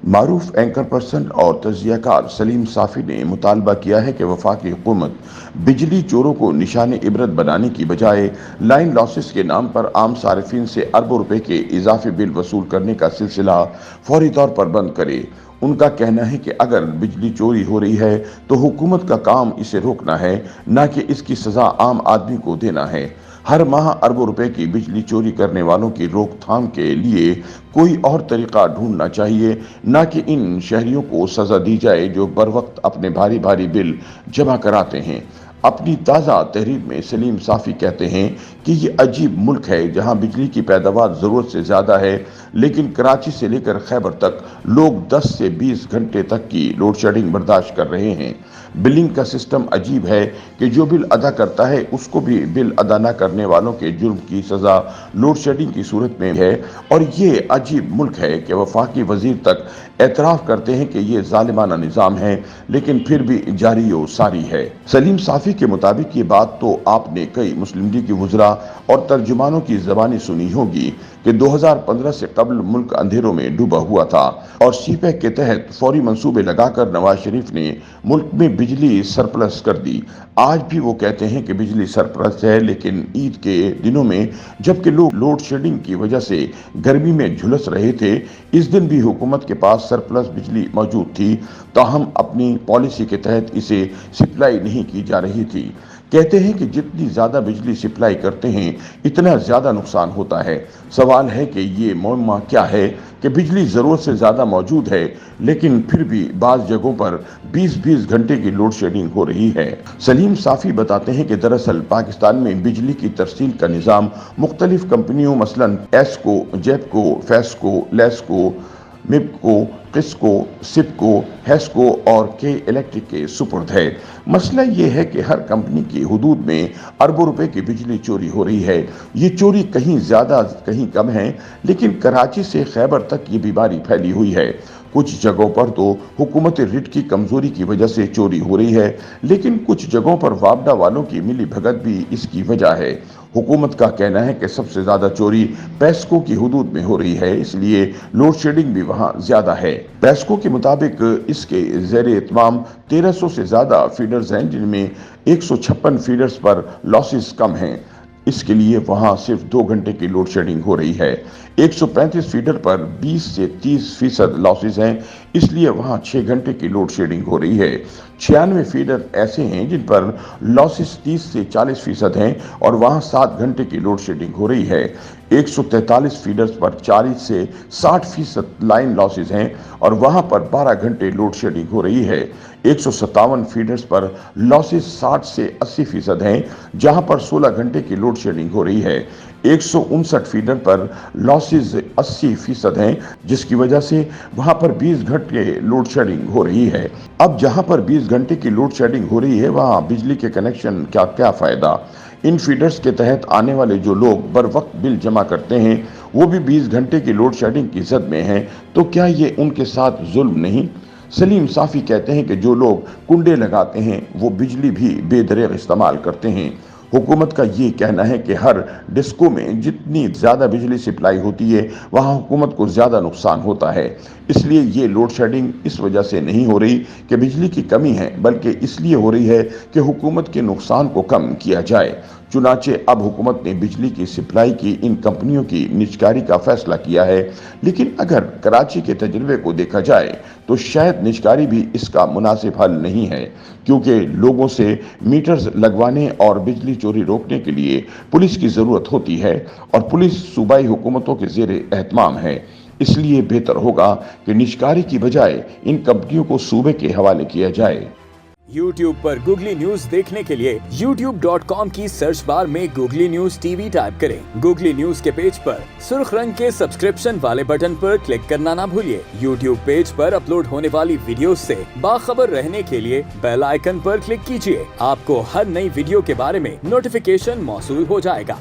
معروف anchor person اور تجزیہ کار سلیم صافی نے مطالبہ کیا ہے کہ وفاقی حکومت بجلی چوروں کو نشان عبرت بنانے کی بجائے لائن لاسز کے نام پر عام صارفین سے اربوں روپے کے اضافی بل وصول کرنے کا سلسلہ فوری طور پر بند کرے۔ ان کا کہنا ہے کہ اگر بجلی چوری ہو رہی ہے تو حکومت کا کام اسے روکنا ہے، نہ کہ اس کی سزا عام آدمی کو دینا ہے۔ ہر ماہ اربوں روپے کی بجلی چوری کرنے والوں کی روک تھام کے لیے کوئی اور طریقہ ڈھونڈنا چاہیے، نہ کہ ان شہریوں کو سزا دی جائے جو بر وقت اپنے بھاری بھاری بل جمع کراتے ہیں۔ اپنی تازہ تحریر میں سلیم صافی کہتے ہیں کہ یہ عجیب ملک ہے جہاں بجلی کی پیداوار ضرورت سے زیادہ ہے، لیکن کراچی سے لے کر خیبر تک لوگ 10 سے 20 گھنٹے تک کی لوڈ شیڈنگ برداشت کر رہے ہیں۔ بلنگ کا سسٹم عجیب ہے کہ جو بل ادا کرتا ہے اس کو بھی بل ادا نہ کرنے والوں کے جرم کی سزا لوڈ شیڈنگ کی صورت میں ہے، اور یہ عجیب ملک ہے کہ وفاقی وزیر تک اعتراف کرتے ہیں کہ یہ ظالمانہ نظام ہے، لیکن پھر بھی جاری و ساری ہے۔ سلیم صافی کے مطابق یہ بات تو آپ نے کئی مسلم لیگ وزراء اور ترجمانوں کی زبانی سنی ہوگی کہ 2015 سے قبل ملک اندھیروں میں ڈوبا ہوا تھا، اور سی پیک کے تحت فوری منصوبے لگا کر نواز شریف نے ملک میں بجلی سرپلس کر دی۔ آج بھی وہ کہتے ہیں کہ بجلی سرپلس ہے، لیکن عید کے دنوں میں جبکہ لوگ لوڈ شیڈنگ کی وجہ سے گرمی میں جھلس رہے تھے، اس دن بھی حکومت کے پاس سرپلس بجلی موجود تھی، تاہم اپنی پالیسی کے تحت اسے سپلائی نہیں کی جا رہی تھی۔ کہتے ہیں کہ جتنی زیادہ بجلی سپلائی کرتے ہیں اتنا زیادہ نقصان ہوتا ہے۔ سوال ہے کہ یہ معمہ کیا ہے کہ بجلی ضرورت سے زیادہ موجود ہے، لیکن پھر بھی بعض جگہوں پر 20-20 گھنٹے کی لوڈ شیڈنگ ہو رہی ہے۔ سلیم صافی بتاتے ہیں کہ دراصل پاکستان میں بجلی کی ترسیل کا نظام مختلف کمپنیوں مثلا ایسکو، جیپکو، فیسکو، لیسکو، مپکو، قسکو، سپکو، ہیسکو اور کے الیکٹرک کے سپرد ہے۔ مسئلہ یہ ہے کہ ہر کمپنی کی حدود میں اربوں روپے کی بجلی چوری ہو رہی ہے۔ یہ چوری کہیں زیادہ کہیں کم ہے، لیکن کراچی سے خیبر تک یہ بیماری پھیلی ہوئی ہے۔ کچھ جگہوں پر تو حکومت ریٹ کی کمزوری کی وجہ سے چوری ہو رہی ہے، لیکن کچھ جگہوں پر وابڈا والوں کی ملی بھگت بھی اس کی وجہ ہے۔ حکومت کا کہنا ہے کہ سب سے زیادہ چوری پیسکو کی حدود میں ہو رہی ہے، اس لیے لوڈ شیڈنگ بھی وہاں زیادہ ہے۔ پیسکو کے مطابق اس کے زیر اہتمام 1300 سے زیادہ فیڈرز ہیں، جن میں 156 فیڈرز پر لاسز کم ہیں۔ اس کے لیے وہاں صرف 2 گھنٹے کی لوڈ شیڈنگ ہو رہی ہے۔ 135 فیڈر پر 20 سے 30% لاسز ہیں، اس لیے وہاں 6 گھنٹے کی لوڈ شیڈنگ ہو رہی ہے۔ 96 فیڈر ایسے ہیں جن پر لاسز 30 سے 40% ہیں، اور وہاں 7 گھنٹے کی لوڈ شیڈنگ ہو رہی ہے۔ 143 فیڈرز پر 40 سے 60% لائن لاسز ہیں، اور وہاں پر 12 گھنٹے لوڈ شیڈنگ ہو رہی ہے۔ 157 فیڈرز پر لاسز 60 سے 80% ہیں، جہاں پر 16 گھنٹے کی لوڈ شیڈنگ ہو رہی ہے۔ 159 فیڈر پر لاسز 80% ہیں، جس کی وجہ سے وہاں پر 20 گھنٹے لوڈ شیڈنگ ہو رہی ہے۔ اب جہاں پر 20 گھنٹے کی لوڈ شیڈنگ ہو رہی ہے، وہاں بجلی کے کنیکشن کا کیا فائدہ؟ ان فیڈرز کے تحت آنے والے جو لوگ بر وقت بل جمع کرتے ہیں وہ بھی 20 گھنٹے کی لوڈ شیڈنگ کی زد میں ہیں، تو کیا یہ ان کے ساتھ ظلم نہیں؟ سلیم صافی کہتے ہیں کہ جو لوگ کنڈے لگاتے ہیں وہ بجلی بھی بے دریغ استعمال کرتے ہیں۔ حکومت کا یہ کہنا ہے کہ ہر ڈسکو میں جتنی زیادہ بجلی سپلائی ہوتی ہے وہاں حکومت کو زیادہ نقصان ہوتا ہے۔ اس لیے یہ لوڈ شیڈنگ اس وجہ سے نہیں ہو رہی کہ بجلی کی کمی ہے، بلکہ اس لیے ہو رہی ہے کہ حکومت کے نقصان کو کم کیا جائے۔ چنانچہ اب حکومت نے بجلی کی سپلائی کی ان کمپنیوں کی نجکاری کا فیصلہ کیا ہے، لیکن اگر کراچی کے تجربے کو دیکھا جائے تو شاید نجکاری بھی اس کا مناسب حل نہیں ہے، کیونکہ لوگوں سے میٹرز لگوانے اور بجلی چوری روکنے کے لیے پولیس کی ضرورت ہوتی ہے، اور پولیس صوبائی حکومتوں کے زیر اہتمام ہے۔ اس لیے بہتر ہوگا کہ نجکاری کی بجائے ان کمپنیوں کو صوبے کے حوالے کیا جائے۔ YouTube پر گوگلی نیوز دیکھنے کے لیے youtube.com کی سرچ بار میں googly news T V type کریں۔ گوگلی نیوز کے پیج پر سرخ رنگ کے سبسکرپشن والے بٹن پر کلک کرنا نہ بھولیے۔ YouTube پیج پر اپلوڈ ہونے والی ویڈیوز سے باخبر رہنے کے لیے بیل آئیکن پر کلک کیجیے۔ آپ کو ہر نئی ویڈیو کے بارے میں نوٹیفیکیشن موصول ہو جائے گا۔